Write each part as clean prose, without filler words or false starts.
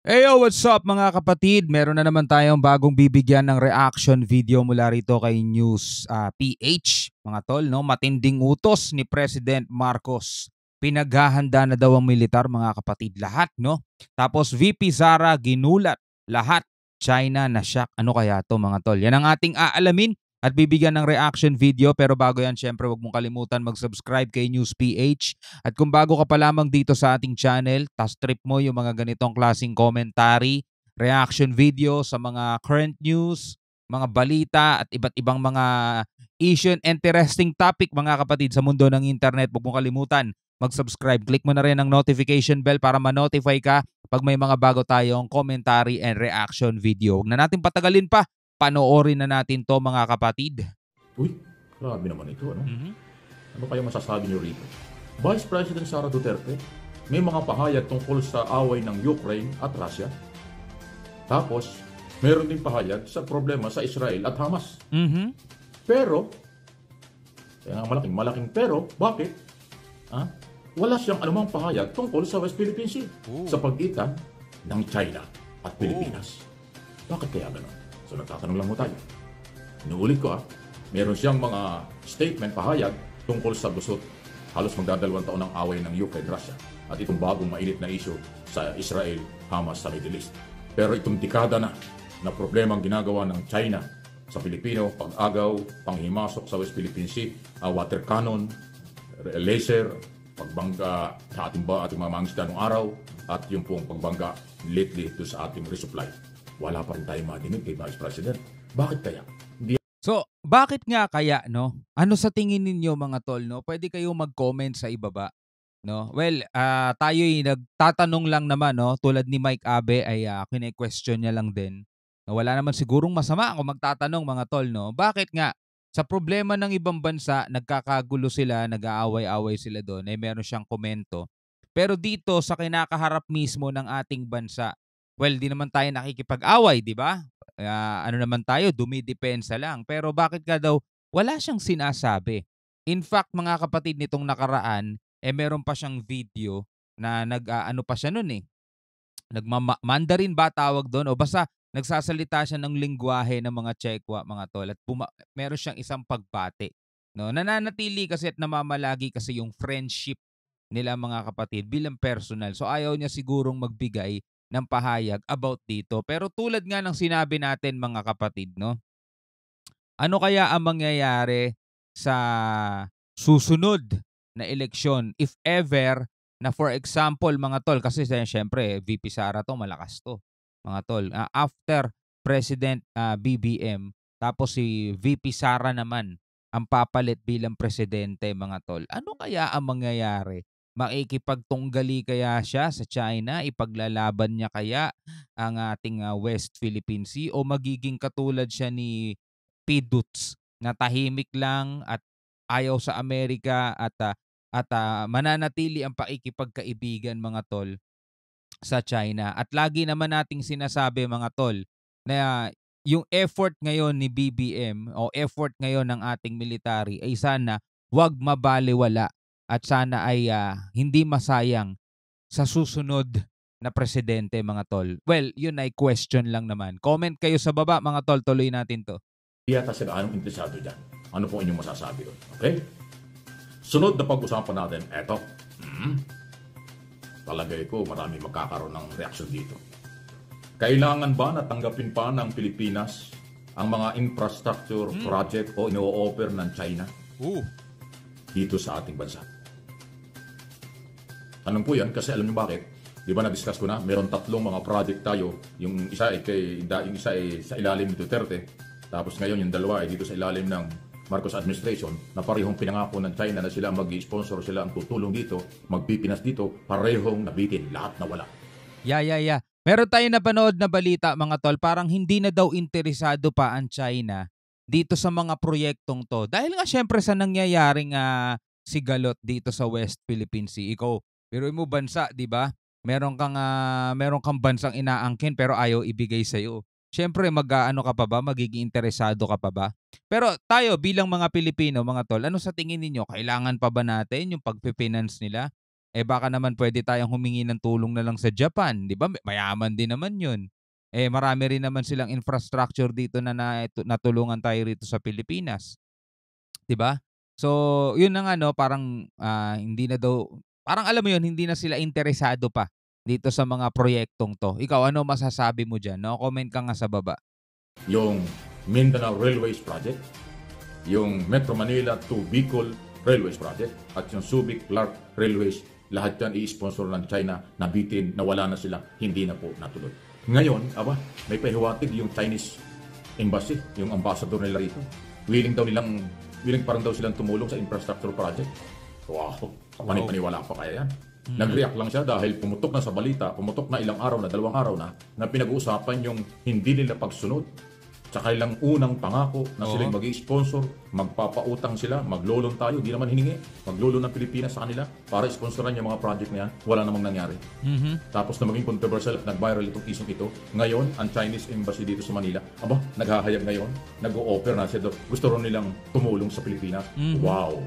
Hey yo, what's up mga kapatid? Meron na naman tayong bagong bibigyan ng reaction video mula rito kay News PH. Mga tol, no? Matinding utos ni President Marcos. Pinaghahanda na daw ang militar mga kapatid. Lahat, no? Tapos VP Sara ginulat. Lahat. China na shock. Ano kaya to mga tol? Yan ang ating aalamin at bibigyan ng reaction video. Pero bago yan, syempre wag mong kalimutan mag-subscribe kay News PH. At kung bago ka pa lamang dito sa ating channel, trip mo yung mga ganitong klaseng commentary, reaction video sa mga current news, mga balita at iba't ibang mga issue and interesting topic mga kapatid sa mundo ng internet. Huwag mong kalimutan mag-subscribe. Click mo na rin ang notification bell para ma-notify ka pag may mga bago tayong commentary and reaction video. Huwag na natin patagalin pa. Panoorin na natin to mga kapatid. Uy, grabe naman ito, ano? Ano kaya masasabi niyo rito? Vice President Sara Duterte, may mga pahayag tungkol sa away ng Ukraine at Russia. Tapos, meron din pahayag sa problema sa Israel at Hamas. Pero, kaya nga malaking pero, bakit? Wala siyang anumang pahayag tungkol sa West Philippine Sea sa pagitan ng China at Pilipinas. Bakit kaya gano'n? So nagtatanong lang mo tayo. Inuulit ko meron siyang mga statement, pahayag tungkol sa gusot halos magdadalawang taon ng away ng Ukraine, Russia at itong bagong mainit na issue sa Israel, Hamas sa Middle East. Pero itong dekada na problemang ginagawa ng China sa Pilipino, pag-agaw, panghimasok sa West Philippine Sea, water cannon, laser, pagbangga sa ating mga mangisda noong araw at yung pong pagbangga lately to sa ating resupply. Wala pa rin tayong madinig kay Vice President. Bakit kaya? So, bakit nga kaya, no? Ano sa tingin ninyo mga tol, no? Pwede kayong mag-comment sa ibaba, no? Well, tayo'y nagtatanong lang naman, no? Tulad ni Mike Abe ay kine-question niya lang din. Wala naman sigurong masama kung magtatanong mga tol, no? Bakit nga? Sa problema ng ibang bansa, nagkakagulo sila, nag-aaway-away sila doon, meron siyang komento. Pero dito sa kinakaharap mismo ng ating bansa, well, di naman tayo nakikipag-away, di ba? Ano naman tayo, dumidepensa lang. Pero bakit ka daw wala siyang sinasabi? In fact, mga kapatid, nitong nakaraan, meron pa siyang video na ano pa siya nun Mandarin ba tawag doon? O basta nagsasalita siya ng lingwahe ng mga Chekwa, mga tol. At meron siyang isang pagbate. No? Nananatili kasi at namamalagi kasi yung friendship nila mga kapatid bilang personal. So ayaw niya sigurong magbigay ng pahayag about dito. Pero tulad nga ng sinabi natin mga kapatid, no? Ano kaya ang mangyayari sa susunod na eleksyon if ever na for example mga tol, kasi syempre VP Sara to, malakas to mga tol. After President BBM, tapos si VP Sara naman ang papalit bilang presidente mga tol. Ano kaya ang mangyayari? Makikipagtunggali kaya siya sa China? Ipaglalaban niya kaya ang ating West Philippine Sea? O magiging katulad siya ni P. Dutz na tahimik lang at ayaw sa Amerika at mananatili ang pakikipagkaibigan mga tol sa China? At lagi naman nating sinasabi mga tol na yung effort ngayon ni BBM o effort ngayon ng ating military ay sana wag mabalewala at sana ay hindi masayang sa susunod na presidente mga tol. Well, yun ay question lang naman. Comment kayo sa baba mga tol, tuloy natin to. Yata sila anong interesado dyan. Ano po inyong masasabi doon? Okay? Sunod na pag-usapan natin, eto. Palagay ko marami magkakaroon ng reaksyon dito. Kailangan ba natanggapin pa ng Pilipinas ang mga infrastructure project o ino-offer ng China dito sa ating bansa? Tanong po yan kasi alam niyo bakit? Di ba na-discuss ko na, meron tatlong mga project tayo. Yung isa ay sa ilalim ni Duterte. Tapos ngayon yung dalawa ay dito sa ilalim ng Marcos administration na parehong pinangako ng China na sila mag-sponsor, sila ang tutulong dito, magpipinas dito, parehong nabitin, lahat nawala. Yeah. Meron tayong napanood na balita mga tol, parang hindi na daw interesado pa ang China dito sa mga proyektong to. Dahil nga syempre sa nangyayaring sigalot dito sa West Philippine Sea. Ikaw, pero mo bansa, 'di ba? Meron kang bansang inaangkin pero ayaw ibigay sa iyo. Syempre mag-aano ka pa ba? Magiging interesado ka pa ba? Pero tayo bilang mga Pilipino, mga tol, ano sa tingin ninyo? Kailangan pa ba natin yung pagpe-finance nila? baka naman pwede tayong humingi ng tulong na lang sa Japan, 'di ba? Mayaman din naman 'yun. Marami rin naman silang infrastructure dito na natulungan tayo rito sa Pilipinas, 'di ba? So, 'yun na nga 'no, parang, hindi na daw parang alam mo 'yun, hindi na sila interesado pa dito sa mga proyektong 'to. Ikaw, ano masasabi mo diyan 'no? Comment ka nga sa baba. Yung Mindanao Railways Project, yung Metro Manila to Bicol Railways Project, at yung Subic-Clark Railways, lahat yan i-sponsor ng China, nabitin, nawala na sila, hindi na po natuloy. Ngayon, may pahiwatig yung Chinese Embassy, yung ambassador nila rito. Willing parang daw silang tumulong sa infrastructure project. Wow, panipaniwala pa kaya yan? Nag-react lang siya dahil pumutok na sa balita, pumutok na ilang araw na, 2 araw na pinag-uusapan yung hindi nila pagsunod sa kailang unang pangako na silang mag-i-sponsor, magpapautang sila, maglolon tayo, di naman hiningi, maglolon ng Pilipinas sa kanila para sponsoran yung mga project na yan, wala namang nangyari. Tapos na maging controversial at nag-viral itong isang ito. Ngayon, ang Chinese Embassy dito sa Manila, naghahayag ngayon, nag-o-offer na siya, gusto rin nilang tumulong sa Pilipinas. Wow!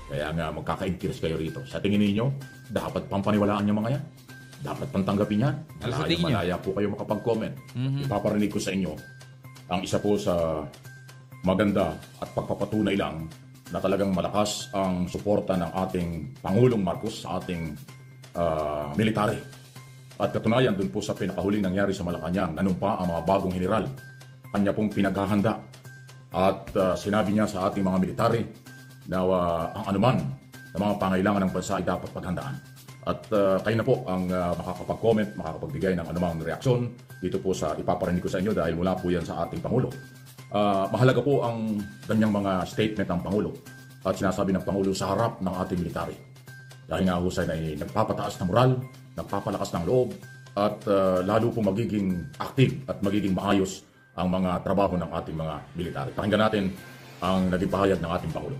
Kaya nga magkaka-interest kayo rito. Sa tingin ninyo, dapat pang paniwalaan yung mga yan? Dapat pang tanggapin yan? Malaya po kayo makapag-comment. Ipaparinig ko sa inyo ang isa po sa maganda at pagpapatunay lang na talagang malakas ang suporta ng ating Pangulong Marcos sa ating military. At katunayan dun po sa pinakahuling nangyari sa Malacanang, nanumpa ang mga bagong general. Kanya pong pinaghahanda. At sinabi niya sa ating mga military na ang anuman na mga pangailangan ng bansa ay dapat paghandaan. At kayo na po ang makakapag-comment, makakapagbigay ng anumang reaksyon dito po sa ipaparinig ko sa inyo dahil mula po yan sa ating Pangulo. Mahalaga po ang ganyang mga statement ng Pangulo at sinasabi ng Pangulo sa harap ng ating military. Dahil nga husay na nagpapataas ng moral, nagpapalakas ng loob at lalo po magiging active at magiging maayos ang mga trabaho ng ating mga military. Pakinggan natin ang naging pahayag ng ating Pangulo.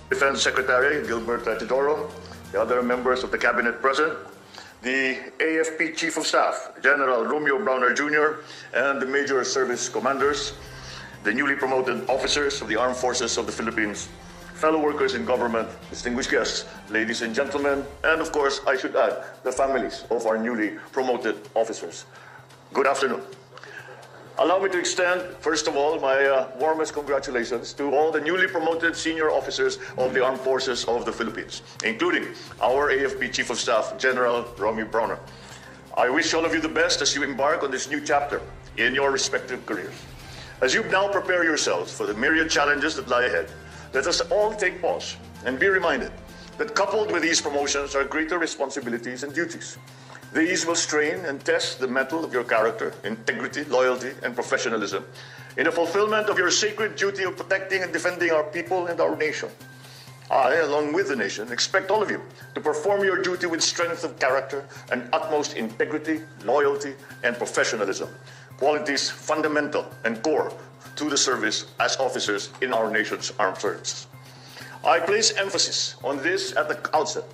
Defense Secretary Gilbert Teodoro, the other members of the Cabinet present, the AFP Chief of Staff, General Romeo Browner Jr., and the major service commanders, the newly promoted officers of the Armed Forces of the Philippines, fellow workers in government, distinguished guests, ladies and gentlemen, and of course, I should add, the families of our newly promoted officers. Good afternoon. Allow me to extend, first of all, my warmest congratulations to all the newly promoted senior officers of the Armed Forces of the Philippines, including our AFP Chief of Staff, General Romeo Browner. I wish all of you the best as you embark on this new chapter in your respective careers. As you now prepare yourselves for the myriad challenges that lie ahead, let us all take pause and be reminded that coupled with these promotions are greater responsibilities and duties. These will strain and test the mettle of your character, integrity, loyalty, and professionalism in the fulfillment of your sacred duty of protecting and defending our people and our nation. I, along with the nation, expect all of you to perform your duty with strength of character and utmost integrity, loyalty, and professionalism, qualities fundamental and core to the service as officers in our nation's armed services. I place emphasis on this at the outset,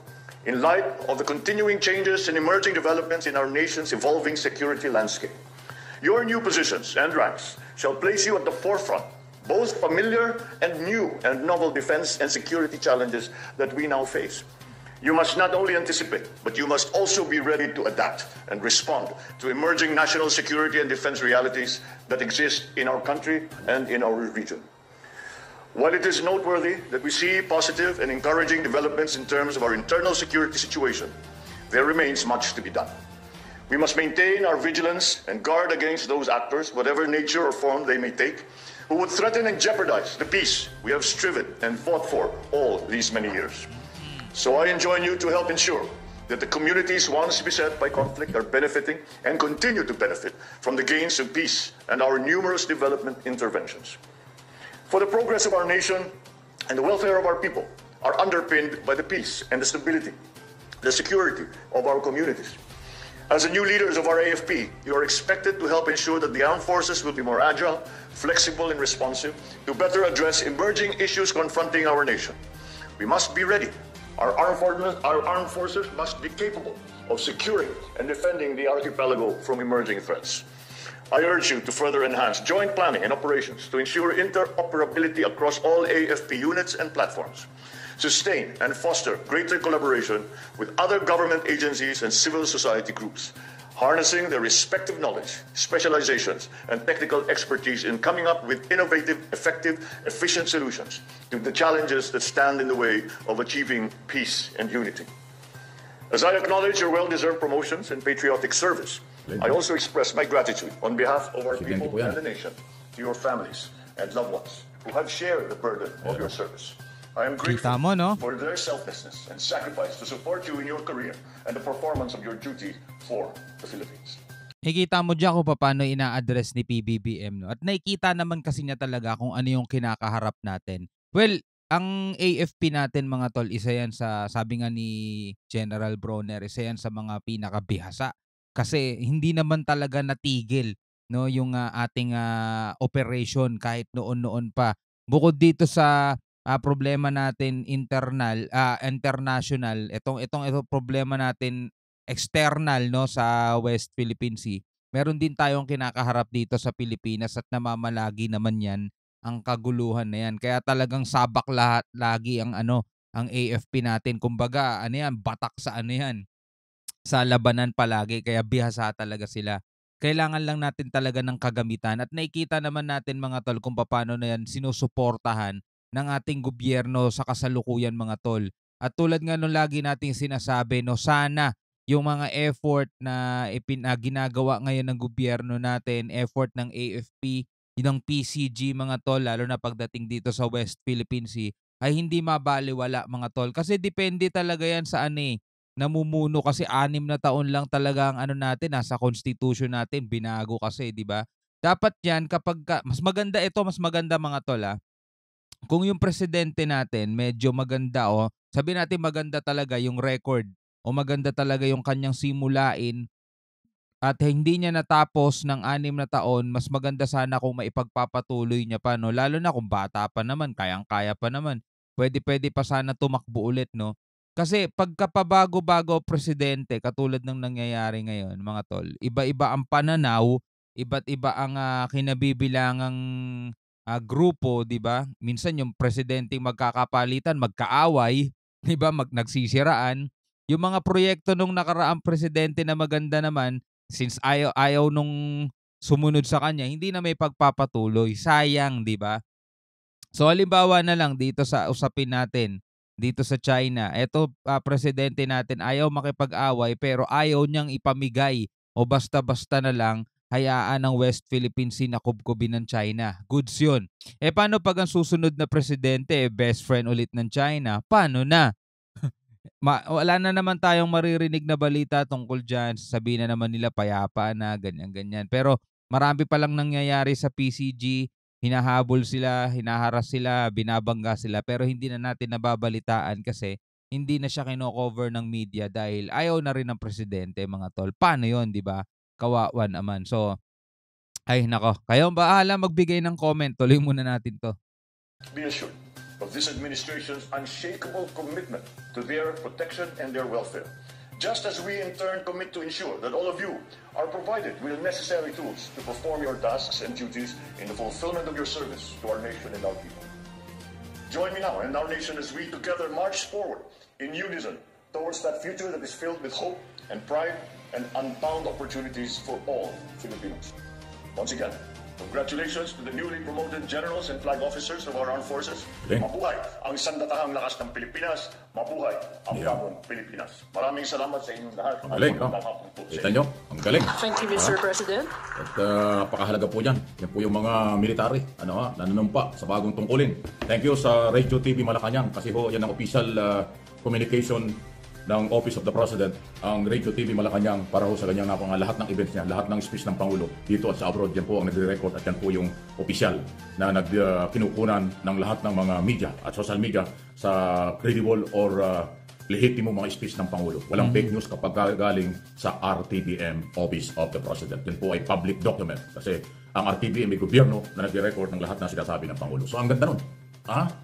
in light of the continuing changes and emerging developments in our nation's evolving security landscape. Your new positions and ranks shall place you at the forefront, both familiar and new and novel defense and security challenges that we now face. You must not only anticipate, but you must also be ready to adapt and respond to emerging national security and defense realities that exist in our country and in our region. While it is noteworthy that we see positive and encouraging developments in terms of our internal security situation, there remains much to be done. We must maintain our vigilance and guard against those actors, whatever nature or form they may take, who would threaten and jeopardize the peace we have striven and fought for all these many years. So I enjoin you to help ensure that the communities once beset by conflict are benefiting and continue to benefit from the gains of peace and our numerous development interventions. For the progress of our nation and the welfare of our people are underpinned by the peace and the stability, the security of our communities. As the new leaders of our AFP, you are expected to help ensure that the armed forces will be more agile, flexible, and responsive to better address emerging issues confronting our nation. We must be ready. Our armed forces must be capable of securing and defending the archipelago from emerging threats. I urge you to further enhance joint planning and operations to ensure interoperability across all AFP units and platforms. sustain and foster greater collaboration with other government agencies and civil society groups, harnessing their respective knowledge, specializations, and technical expertise in coming up with innovative, effective, efficient solutions to the challenges that stand in the way of achieving peace and unity. As I acknowledge your well-deserved promotions and patriotic service, I also express my gratitude on behalf of our people and the nation to your families and loved ones who have shared the burden of your service. I am grateful for their selflessness and sacrifice to support you in your career and the performance of your duty for the Philippines. Nakikita mo dyan kung paano ina-address ni PBBM, no? At nakikita naman kasi niya talaga kung ano yung kinakaharap natin. Well, ang AFP natin mga tol, isa yan sa, sabi nga ni General Bronner, isa yan sa mga pinakabihasa. Kasi hindi naman talaga natigil, no, yung ating operation kahit noon-noon pa. Bukod dito sa problema natin international, itong problema natin external, no, sa West Philippine Sea. Meron din tayong kinakaharap dito sa Pilipinas at namamalagi naman yan ang kaguluhan na yan. Kaya talagang sabak lahat lagi ang ang AFP natin. Kumbaga, batak sa sa labanan palagi, kaya bihasa talaga sila. Kailangan lang natin talaga ng kagamitan at nakikita naman natin mga tol kung paano na yan sinusuportahan ng ating gobyerno sa kasalukuyan mga tol. At tulad nga nung lagi nating sinasabi, no, sana yung mga effort na ginagawa ngayon ng gobyerno natin, effort ng AFP, ng PCG mga tol, lalo na pagdating dito sa West Philippine Sea, ay hindi mabaliwala mga tol. Kasi depende talaga yan sa namumuno, kasi 6 na taon lang talaga ang natin, nasa constitution natin, binago kasi, di ba? Dapat yan kapag, mas maganda mga tol kung yung presidente natin medyo maganda sabi natin maganda talaga yung record o maganda talaga yung kanyang simulain at hindi niya natapos ng 6 na taon, mas maganda sana kung maipagpapatuloy niya pa, no? Lalo na kung bata pa naman, kayang-kaya pa naman. Pwede pa sana tumakbo ulit, no? Kasi pagkapabago-bago presidente, katulad ng nangyayari ngayon, mga tol, iba-iba ang pananaw, iba't iba ang kinabibilangang grupo, di ba? Minsan yung presidente magkakapalitan, magkaaway, di ba? Nagsisiraan. Yung mga proyekto nung nakaraang presidente na maganda naman, since ayaw nung sumunod sa kanya, hindi na may pagpapatuloy. Sayang, di ba? So halimbawa na lang dito sa usapin natin, dito sa China, eto presidente natin ayaw makipag-away pero ayaw niyang ipamigay o basta-basta na lang hayaan ng West Philippine Sea na kubkubin ng China. Goods yun. Paano pag ang susunod na presidente best friend ulit ng China? Paano na? Wala na naman tayong maririnig na balita tungkol dyan. Sabihin na naman nila payapa na, ganyan-ganyan. Pero marami palang nangyayari sa PCG. Hinahabol sila, hinaharas sila, binabangga sila, pero hindi na natin nababalitaan kasi hindi na siya kino-cover ng media dahil ayaw na rin ng presidente, mga tol. Paano yun, di ba? Kawawa naman. So, ay nako. Kayo bahala magbigay ng comment. Tuloy muna natin to. Be assured of this administration's unshakable commitment to their protection and their welfare. Just as we in turn commit to ensure that all of you are provided with necessary tools to perform your tasks and duties in the fulfillment of your service to our nation and our people. Join me now and our nation as we together march forward in unison towards that future that is filled with hope and pride and unbound opportunities for all Filipinos. Once again, congratulations to the newly promoted generals and flag officers of our armed forces. Mabuhay ang sandatahang lakas ng Pilipinas. Mabuhay ang bagong Pilipinas. Maraming salamat sa inyong lahat. Ang galing, no? Kita nyo? Ang galing. Thank you, Mr. President. At napakahalaga po yan. Yan po yung mga military, nananumpa sa bagong tungkulin. Thank you sa Radio TV Malacanang kasi ho, yan ang official communication ng Office of the President, ang Radio TV Malacanang para ho sa ganyang lahat ng events niya, lahat ng speech ng Pangulo dito at sa abroad, yan po ang nagre-record at yan po yung official na kinukunan ng lahat ng mga media at social media sa credible or lehitimo mga speech ng Pangulo. Walang fake news kapag galing sa RTBM, Office of the President. Yan po ay public document kasi ang RTBM ay gobyerno na nagre-record ng lahat ng sinasabi ng Pangulo. So ang ganda nun.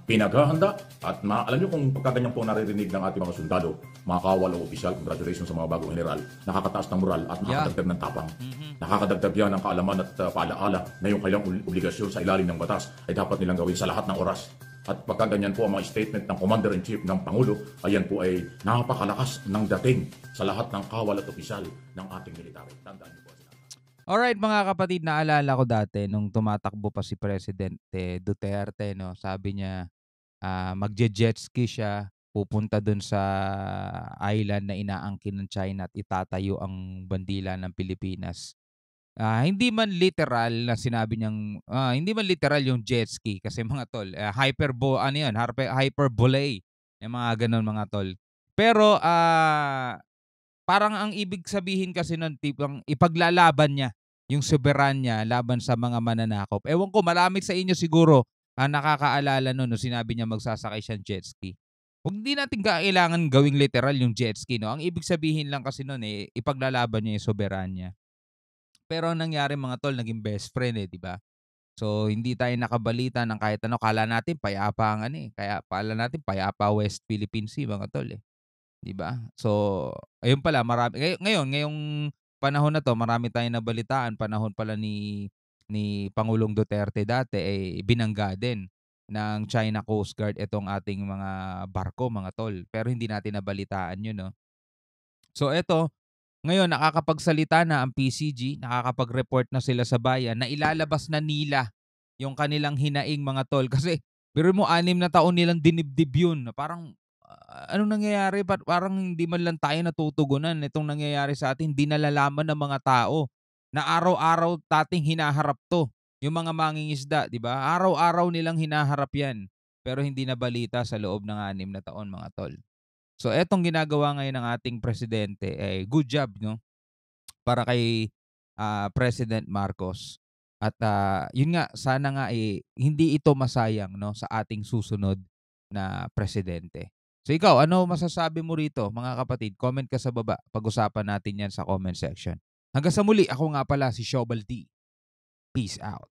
Pinaghahanda at alam nyo kung pagkaganyan po naririnig ng ating mga sundalo, mga kawal o opisyal, congratulations sa mga bagong general, nakakataas ng moral at nakakadagdag ng tapang. Nakakadagdag yan ng kaalaman at paalaala na yung kailang obligasyon sa ilalim ng batas ay dapat nilang gawin sa lahat ng oras. At pagkaganyan po ang mga statement ng Commander-in-Chief ng Pangulo, ayan po ay napakalakas ng dating sa lahat ng kawal at opisyal ng ating military. Tandaan niyo po. Alright mga kapatid, naalala ko dati nung tumatakbo pa si Presidente Duterte, no, sabi niya magje-jet ski siya, pupunta dun sa island na inaangkin ng China at itatayo ang bandila ng Pilipinas. Hindi man literal na sinabi niyang hindi man literal yung jet ski kasi mga tol, ano yun, hyperbole, yung mga gano'n mga tol. Pero parang ang ibig sabihin kasi nun tipong ipaglalaban niya yung soberanya laban sa mga mananakop. Ewan ko, marami sa inyo siguro nakakaalala nun nung sinabi niya magsasakay siyang jet ski. Hindi natin kailangan gawing literal yung jet ski, no? Ang ibig sabihin lang kasi nun ipaglalaban niya yung soberanya. Pero ang nangyari mga tol, naging best friend di ba? So hindi tayo nakabalita ng kahit ano. Kala natin payapa ang kala natin payapa West Philippine Sea mga tol 'di ba? So ayun pala marami ngayong panahon na 'to marami tayong nabalitaan, panahon pala ni Pangulong Duterte dati binangga din ng China Coast Guard itong ating mga barko mga tol. Pero hindi natin nabalitaan 'yun, no. So eto, ngayon nakakapagsalita na ang PCG, nakakapag-report na sila sa bayan na ilalabas na nila yung kanilang hinaing mga tol. Kasi biruin mo 6 na taon nilang dinibdib yun. Parang anong nangyayari? Parang hindi man lang tayo natutugunan itong nangyayari sa atin. Hindi nalalaman ng mga tao na araw-araw tating hinaharap 'to. Yung mga mangingisda, 'di ba? Araw-araw nilang hinaharap 'yan. Pero hindi nabalita sa loob ng 6 na taon mga tol. So etong ginagawa ngayon ng ating presidente good job, no? Para kay President Marcos. At yun nga, sana nga hindi ito masayang, no, sa ating susunod na presidente. So ikaw, ano masasabi mo rito mga kapatid? Comment ka sa baba. Pag-usapan natin yan sa comment section. Hanggang sa muli, ako nga pala si Shobal D. Peace out.